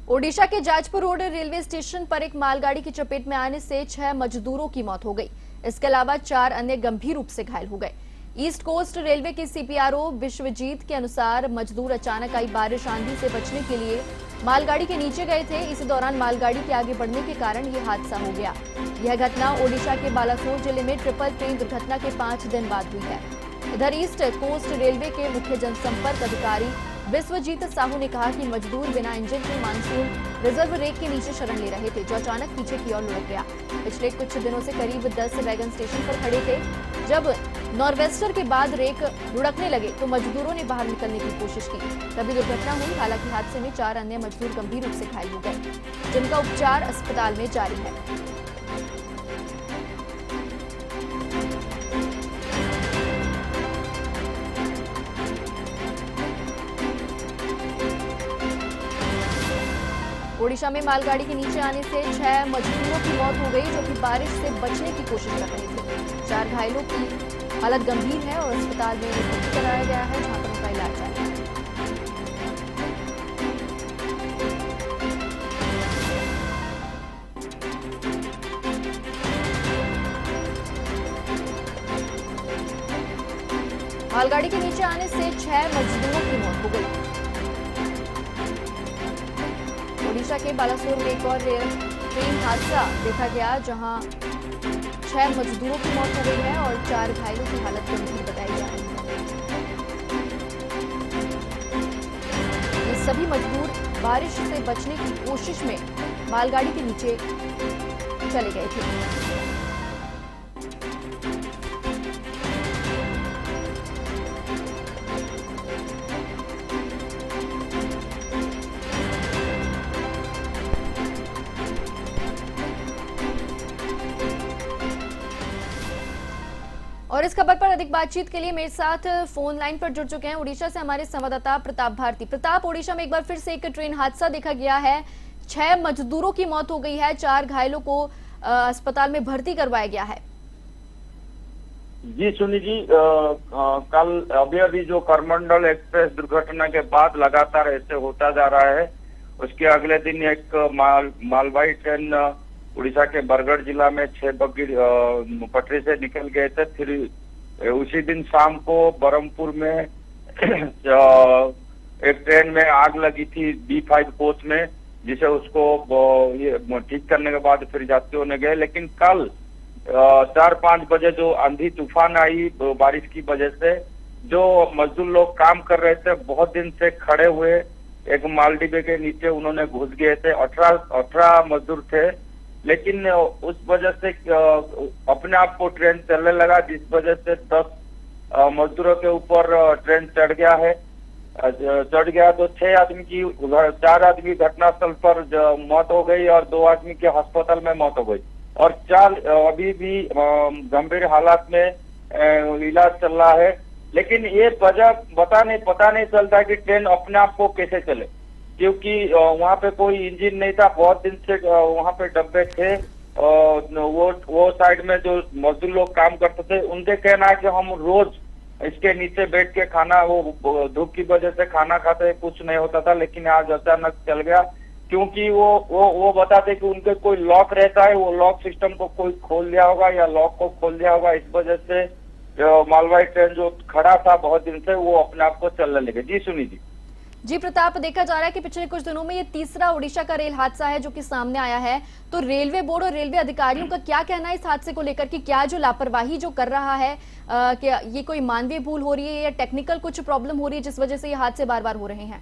ओडिशा के Jajpur road railway station पर एक मालगाड़ी की चपेट में आने से 6 मजदूरों की मौत हो गई। इसके अलावा 4 अन्य गंभीर रूप से घायल हो गए। ईस्ट कोस्ट रेलवे के सीपीआरओ विश्वजीत के अनुसार मजदूर अचानक आई बारिश आंधी से बचने के लिए मालगाड़ी के नीचे गए थे। इसी दौरान मालगाड़ी के आगे बढ़ने के कारण ये हादसा हो गया। यह घटना ओडिशा के बालासोर जिले में ट्रिपल ट्रेन दुर्घटना के 5 दिन बाद हुई है। इधर ईस्ट कोस्ट रेलवे के मुख्य जनसंपर्क अधिकारी विश्वजीत साहू ने कहा कि मजदूर बिना इंजन के मानसून रिजर्व रेक के नीचे शरण ले रहे थे, जो अचानक पीछे की ओर लुढ़क गया। पिछले कुछ दिनों से करीब 10 वैगन स्टेशन पर खड़े थे। जब नॉर्वेस्टर के बाद रेक लुढ़कने लगे तो मजदूरों ने बाहर निकलने की कोशिश की, तभी दुर्घटना हुई। हालांकि हादसे में 4 अन्य मजदूर गंभीर रूप से घायल हो गए, जिनका उपचार अस्पताल में जारी है। ओडिशा में मालगाड़ी के नीचे आने से 6 मजदूरों की मौत हो गई, जो कि बारिश से बचने की कोशिश कर रहे थे। 4 घायलों की हालत गंभीर है और अस्पताल में भर्ती कराया गया है, जहां पर उनका इलाज जारी है। मालगाड़ी के नीचे आने से 6 मजदूरों की मौत हो गई। ओडिशा के बालासोर में एक और रेल ट्रेन हादसा देखा गया, जहां 6 मजदूरों की मौत हो गई है और 4 घायलों की हालत गंभीर बताई जा रही है। ये सभी मजदूर बारिश से बचने की कोशिश में मालगाड़ी के नीचे चले गए थे। और इस खबर पर अधिक बातचीत के लिए मेरे साथ फोन लाइन पर जुड़ चुके हैं उड़ीसा से हमारे संवाददाता प्रताप भारती। प्रताप, ओडिशा में एक बार फिर से एक ट्रेन हादसा देखा गया है। 6 मजदूरों की मौत हो गई है, 4 घायलों को अस्पताल में भर्ती करवाया गया है। जी सुनी जी, कल अभी जो करमंडल एक्सप्रेस दुर्घटना के बाद लगातार ऐसे होता जा रहा है। उसके अगले दिन एक मालवाही ट्रेन उड़ीसा के बरगढ़ जिला में 6 बग्गी पटरी से निकल गए थे। फिर उसी दिन शाम को बरहमपुर में एक ट्रेन में आग लगी थी B5 कोच में, जिसे उसको ये ठीक करने के बाद फिर यात्रियों ने गए। लेकिन कल 4-5 बजे जो आंधी तूफान आई बारिश की वजह से, जो मजदूर लोग काम कर रहे थे बहुत दिन से खड़े हुए एक माल डिब्बे के नीचे उन्होंने घुस गए थे। 18 मजदूर थे, लेकिन उस वजह से अपने आप को ट्रेन चलने लगा, जिस वजह से 10 मजदूरों के ऊपर ट्रेन चढ़ गया तो 6 आदमी की 4 आदमी घटनास्थल पर मौत हो गई और 2 आदमी के अस्पताल में मौत हो गई और 4 अभी भी गंभीर हालात में इलाज चल रहा है। लेकिन ये वजह पता नहीं चलता कि ट्रेन अपने आप को कैसे चले, क्योंकि वहाँ पे कोई इंजन नहीं था। बहुत दिन से वहाँ पे डब्बे थे। वो साइड में जो मजदूर लोग काम करते थे, उनके कहना है कि हम रोज इसके नीचे बैठ के खाना, वो धूप की वजह से खाना खाते कुछ नहीं होता था, लेकिन आज अचानक चल गया। क्योंकि वो बताते कि उनके कोई लॉक रहता है, वो लॉक सिस्टम को कोई खोल दिया होगा या लॉक को खोल दिया होगा। इस वजह से मालवाही ट्रेन जो खड़ा था बहुत दिन से, वो अपने आप को चलने लगे। जी सुनी जी प्रताप, देखा जा रहा है कि पिछले कुछ दिनों में ये तीसरा ओडिशा का रेल हादसा है जो कि सामने आया है। तो रेलवे बोर्ड और रेलवे अधिकारियों का क्या कहना है इस हादसे को लेकर कि क्या जो लापरवाही जो कर रहा है, क्या ये कोई मानवीय भूल हो रही है या टेक्निकल कुछ प्रॉब्लम हो रही है जिस वजह से ये हादसे बार बार हो रहे हैं?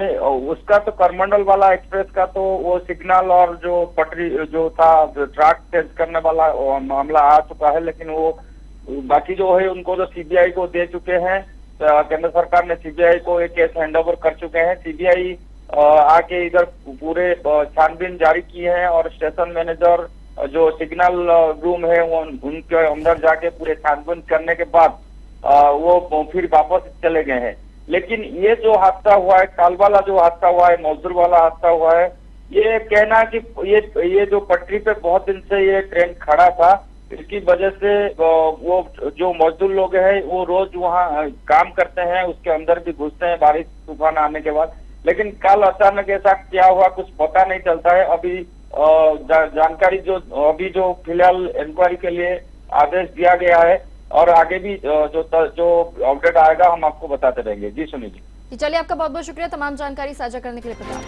नहीं, उसका तो करमंडल वाला एक्सप्रेस का तो वो सिग्नल और जो पटरी जो था ट्रैक चेंज करने वाला मामला आ चुका है। लेकिन वो बाकी जो है उनको तो सीबीआई को दे चुके हैं। केंद्र सरकार ने सीबीआई को एक केस हैंडओवर कर चुके हैं। सीबीआई आके इधर पूरे छानबीन जारी की है और स्टेशन मैनेजर जो सिग्नल रूम है वो उनके अंदर जाके पूरे छानबीन करने के बाद वो फिर वापस चले गए हैं। लेकिन ये जो हादसा हुआ है, कल वाला जो हादसा हुआ है, मजदूर वाला हादसा हुआ है, ये कहना कि ये जो पटरी पे बहुत दिन से ये ट्रेन खड़ा था, इसकी वजह से वो जो मजदूर लोग हैं वो रोज वहाँ काम करते हैं, उसके अंदर भी घुसते हैं बारिश तूफान आने के बाद। लेकिन कल अचानक ऐसा क्या हुआ कुछ पता नहीं चलता है। अभी जानकारी अभी जो फिलहाल इंक्वायरी के लिए आदेश दिया गया है और आगे भी जो अपडेट आएगा हम आपको बताते रहेंगे। जी सुनील जी। चलिए, आपका बहुत बहुत शुक्रिया तमाम जानकारी साझा करने के लिए प्रताप।